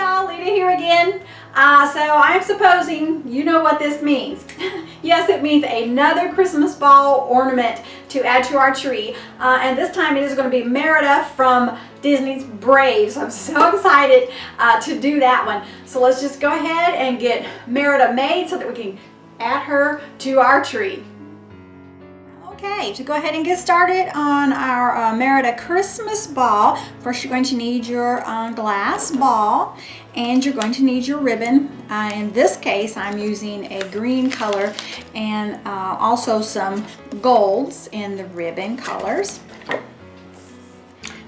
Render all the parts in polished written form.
y'all, Leta here again. So I'm supposing you know what this means. Yes, it means another Christmas ball ornament to add to our tree. And this time it is going to be Merida from Disney's Brave. So I'm so excited to do that one. So let's just go ahead and get Merida made so that we can add her to our tree. Okay, to go ahead and get started on our Merida Christmas ball, first you're going to need your glass ball and you're going to need your ribbon. In this case, I'm using a green color and also some golds in the ribbon colors.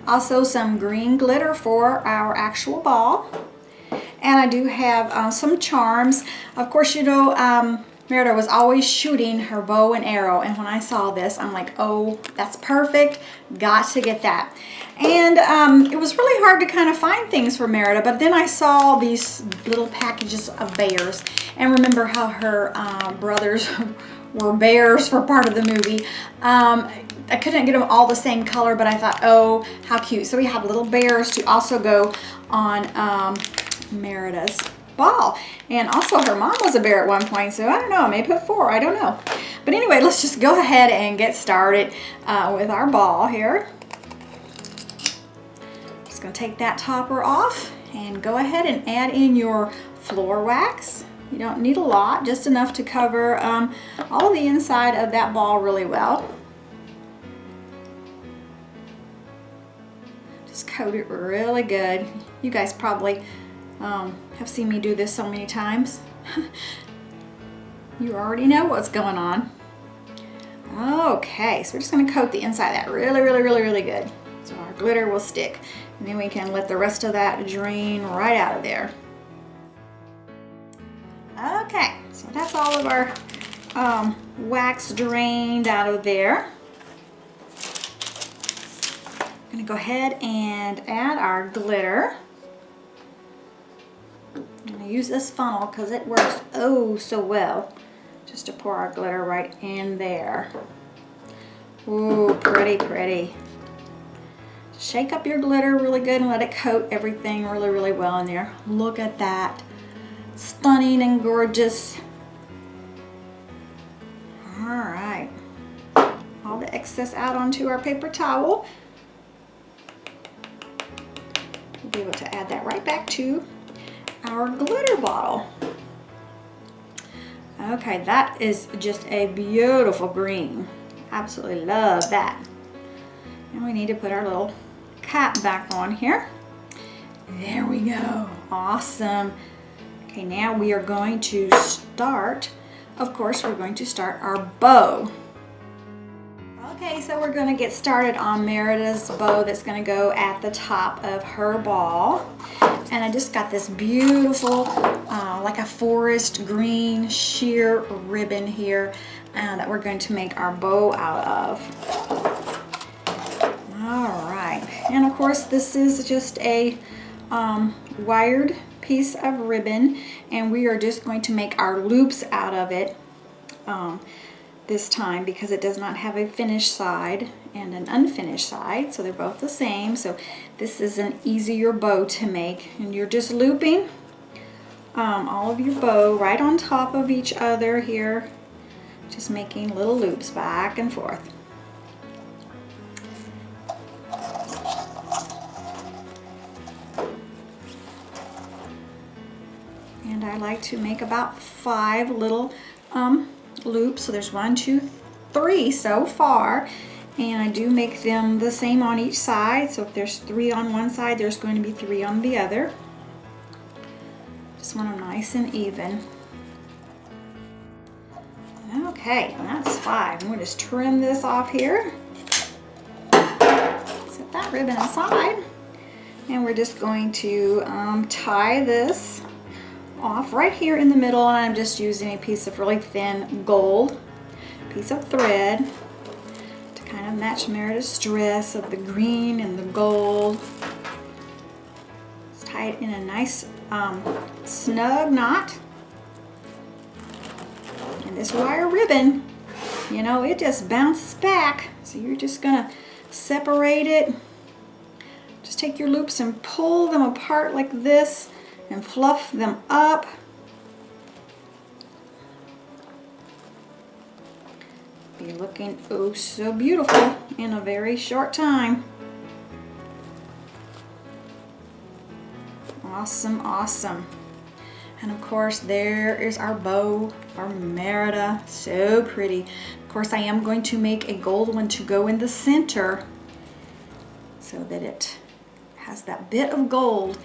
Also some green glitter for our actual ball. And I do have some charms. Of course, you know, Merida was always shooting her bow and arrow, and when I saw this, I'm like, oh, that's perfect, got to get that. And it was really hard to kind of find things for Merida, but then I saw these little packages of bears, and remember how her brothers were bears for part of the movie. I couldn't get them all the same color, but I thought, oh, how cute. So we have little bears to also go on Merida's ball. And also her mom was a bear at one point, so I don't know, I may put 4, I don't know. But anyway, let's just go ahead and get started with our ball here. Just gonna take that topper off and go ahead and add in your floor wax. You don't need a lot, just enough to cover all of the inside of that ball really well. Just coat it really good. You guys probably have seen me do this so many times. You already know what's going on. Okay, so we're just going to coat the inside of that really good, so our glitter will stick, and then we can let the rest of that drain right out of there. Okay, so that's all of our wax drained out of there. I'm going to go ahead and add our glitter. I'm going to use this funnel because it works oh so well, just to pour our glitter right in there. Ooh, pretty. Shake up your glitter really good and let it coat everything really well in there. Look at that. Stunning and gorgeous. Alright. All the excess out onto our paper towel. We'll be able to add that right back to our glitter bottle. Okay, that is just a beautiful green. Absolutely love that. And we need to put our little cap back on here. There we go. Awesome. Okay, now we are going to start, of course, we're going to start our bow. Okay, so we're going to get started on Merida's bow that's going to go at the top of her ball. And I just got this beautiful, like a forest green sheer ribbon here that we're going to make our bow out of. All right, and of course this is just a wired piece of ribbon, and we are just going to make our loops out of it this time because it does not have a finished side and an unfinished side, so they're both the same. So this is an easier bow to make, and you're just looping all of your bow right on top of each other here, just making little loops back and forth. And I like to make about 5 little loops. So there's 1, 2, 3 so far, and I do make them the same on each side. So if there's 3 on one side, there's going to be 3 on the other. Just want them nice and even. Okay, that's 5. I'm going to just trim this off here. Set that ribbon aside, and we're just going to tie this off right here in the middle, and I'm just using a piece of really thin gold piece of thread to kind of match Merida's dress of the green and the gold. Just tie it in a nice snug knot. And this wire ribbon, you know, it just bounces back, so you're just gonna separate it. Just take your loops and pull them apart like this, and fluff them up. Be looking oh so beautiful in a very short time. Awesome, awesome. And of course there is our bow, our Merida, so pretty. Of course I am going to make a gold one to go in the center so that it has that bit of gold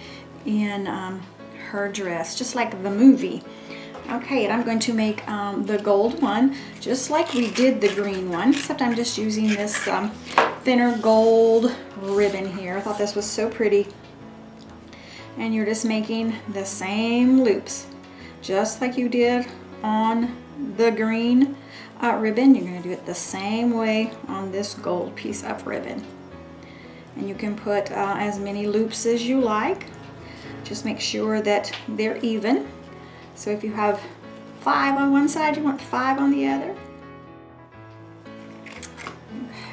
in her dress, just like the movie. Okay, and I'm going to make the gold one just like we did the green one, except I'm just using this thinner gold ribbon here. I thought this was so pretty. And you're just making the same loops, just like you did on the green ribbon. You're going to do it the same way on this gold piece of ribbon. And you can put as many loops as you like. Just make sure that they're even. So if you have 5 on one side, you want 5 on the other.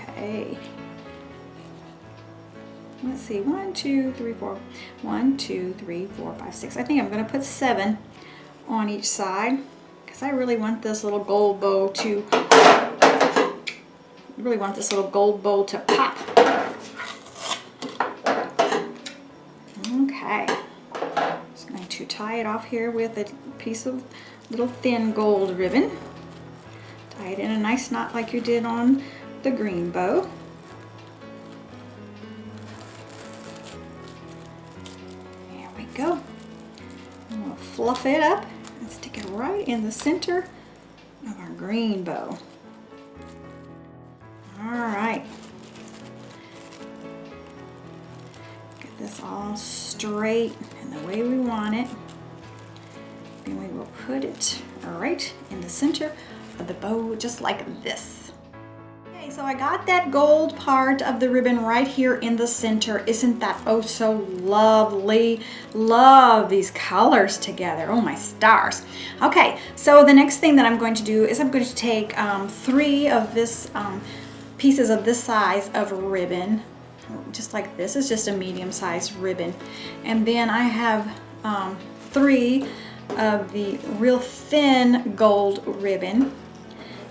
Okay. Let's see, 1, 2, 3, 4. 1, 2, 3, 4, 5, 6. I think I'm going to put 7 on each side because I really want this little gold bow to pop. Okay. Just going to tie it off here with a piece of little thin gold ribbon. Tie it in a nice knot like you did on the green bow. Go. And we'll fluff it up and stick it right in the center of our green bow. All right. Get this all straight and the way we want it. And we will put it right in the center of the bow, just like this. So I got that gold part of the ribbon right here in the center. Isn't that oh so lovely? Love these colors together. Oh my stars. Okay, so the next thing that I'm going to do is I'm going to take 3 of this pieces of this size of ribbon, just like this. Is just a medium-sized ribbon, and then I have 3 of the real thin gold ribbon.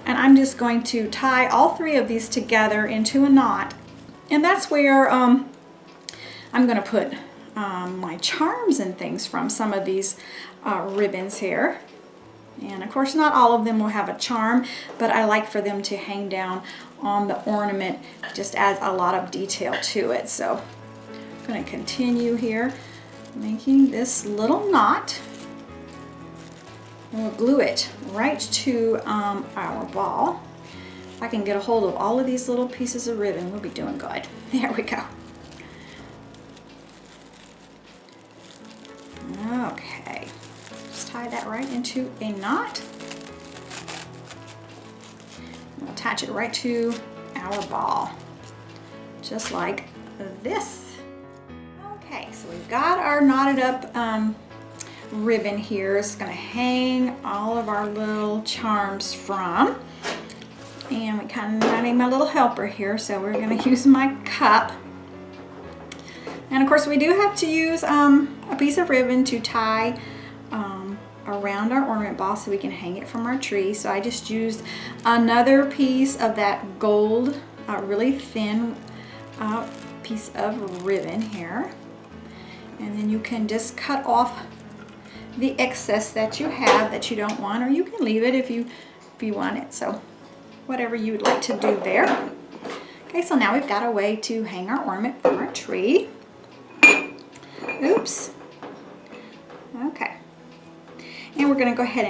And I'm just going to tie all 3 of these together into a knot. And that's where I'm going to put my charms and things from some of these ribbons here. And of course not all of them will have a charm, but I like for them to hang down on the ornament. Just adds a lot of detail to it. So I'm going to continue here making this little knot. And we'll glue it right to our ball. If I can get a hold of all of these little pieces of ribbon, we'll be doing good. There we go. Okay, just tie that right into a knot. We'll attach it right to our ball, just like this. Okay, so we've got our knotted up ribbon here. Is going to hang all of our little charms from, and we kind of need my little helper here, so we're going to use my cup. And of course we do have to use a piece of ribbon to tie around our ornament ball so we can hang it from our tree. So I just used another piece of that gold really thin piece of ribbon here, and then you can just cut off the excess that you have that you don't want, or you can leave it if you want it. So whatever you would like to do there. Okay, so now we've got a way to hang our ornament from our tree. Oops. Okay. And we're going to go ahead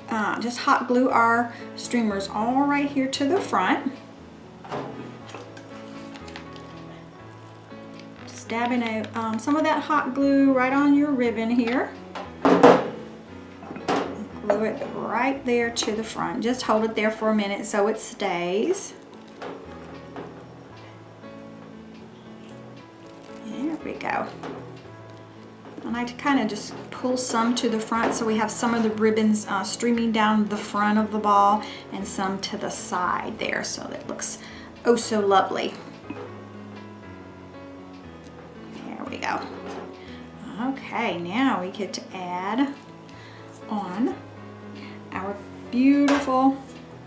and just hot glue our streamers all right here to the front. Just dabbing some of that hot glue right on your ribbon here. Glue it right there to the front. Just hold it there for a minute so it stays. There we go. I like to kind of just pull some to the front so we have some of the ribbons streaming down the front of the ball and some to the side there, so that it looks oh so lovely. There we go. Okay. Okay, now we get to add on our beautiful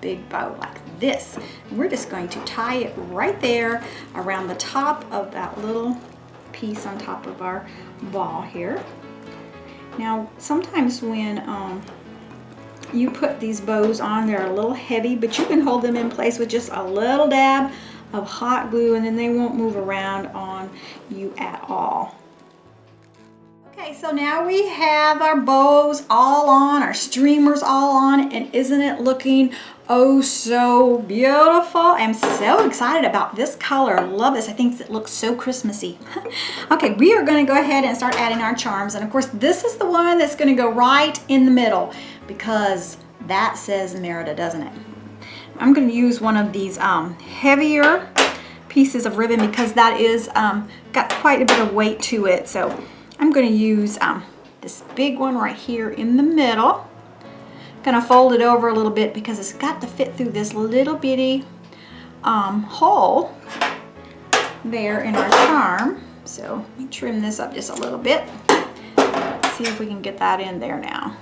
big bow like this. And we're just going to tie it right there around the top of that little piece on top of our ball here. Now, sometimes when you put these bows on, they're a little heavy, but you can hold them in place with just a little dab of hot glue, and then they won't move around on you at all. Okay, so now we have our bows all on, our streamers all on, and isn't it looking oh so beautiful? I'm so excited about this color. I love this. I think it looks so Christmassy. Okay, we are going to go ahead and start adding our charms, and of course this is the one that's going to go right in the middle because that says Merida, doesn't it? I'm going to use one of these heavier pieces of ribbon because that is got quite a bit of weight to it. So I'm going to use this big one right here in the middle. I'm going to fold it over a little bit because it's got to fit through this little bitty hole there in our charm. So let me trim this up just a little bit. See if we can get that in there now.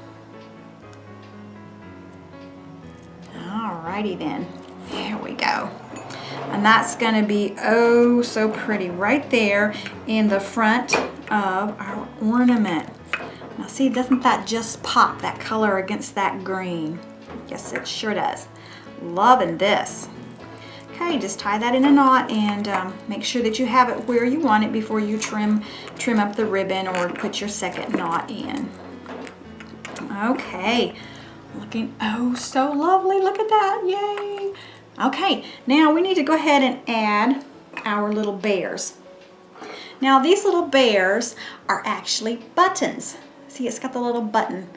Alrighty then, there we go. And that's going to be oh so pretty right there in the front of our ornament. Now see, doesn't that just pop, that color against that green? Yes, it sure does. Loving this. Okay, just tie that in a knot and make sure that you have it where you want it before you trim up the ribbon or put your second knot in. Okay, looking oh so lovely. Look at that, yay. Okay, now we need to go ahead and add our little bears. Now these little bears are actually buttons. See, it's got the little button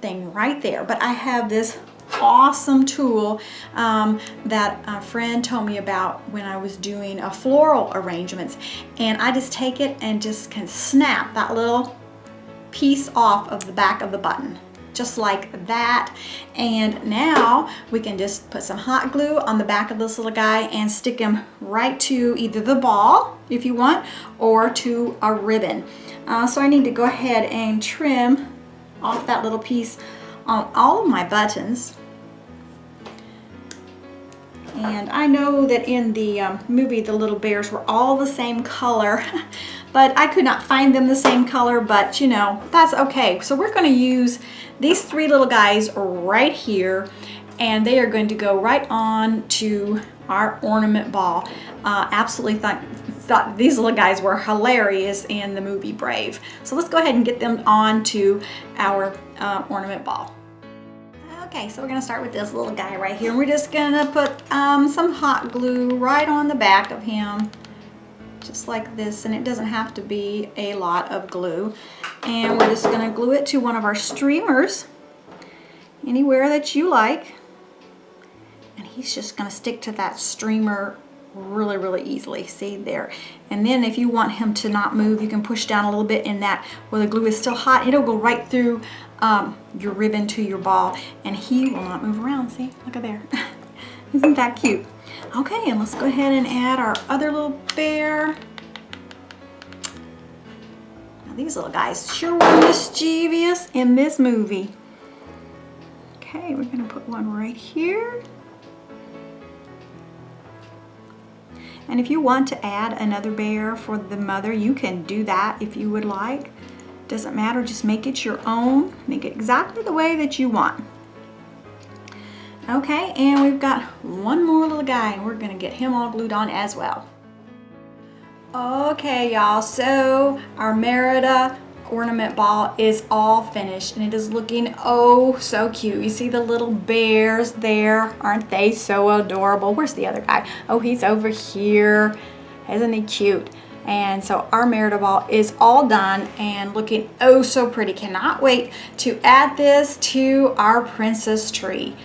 thing right there, but I have this awesome tool that a friend told me about when I was doing a floral arrangements, and I just take it and just can snap that little piece off of the back of the button. Just like that. And now we can just put some hot glue on the back of this little guy and stick him right to either the ball, if you want, or to a ribbon. So I need to go ahead and trim off that little piece on all of my buttons. And I know that in the movie the little bears were all the same color, but I could not find them the same color, but you know, that's okay. So we're going to use these three little guys right here, and they are going to go right on to our ornament ball. Absolutely thought these little guys were hilarious in the movie Brave. So let's go ahead and get them on to our ornament ball. Okay, so we're going to start with this little guy right here. We're just going to put some hot glue right on the back of him, just like this, and it doesn't have to be a lot of glue. And we're just going to glue it to one of our streamers, anywhere that you like. And he's just going to stick to that streamer really, really easily. See there. And then if you want him to not move, you can push down a little bit in that where the glue is still hot. It'll go right through your ribbon to your ball, and he will not move around. See, look at there. Isn't that cute? Okay, and let's go ahead and add our other little bear. Now, these little guys sure were mischievous in this movie. Okay, we're going to put one right here. And if you want to add another bear for the mother, you can do that if you would like. Doesn't matter, just make it your own. Make it exactly the way that you want. Okay, and we've got one more little guy, and we're gonna get him all glued on as well. Okay, y'all, so our Merida ornament ball is all finished, and it is looking oh so cute. You see the little bears there? Aren't they so adorable? Where's the other guy? Oh, he's over here. Isn't he cute? And so our Merida ball is all done and looking oh so pretty. Cannot wait to add this to our princess tree.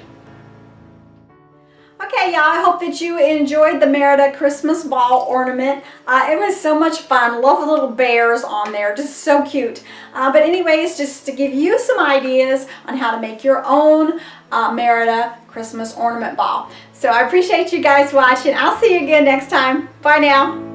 Okay, y'all, I hope that you enjoyed the Merida Christmas ball ornament. It was so much fun. Love the little bears on there, just so cute. But anyways, just to give you some ideas on how to make your own Merida Christmas ornament ball. So I appreciate you guys watching. I'll see you again next time. Bye now.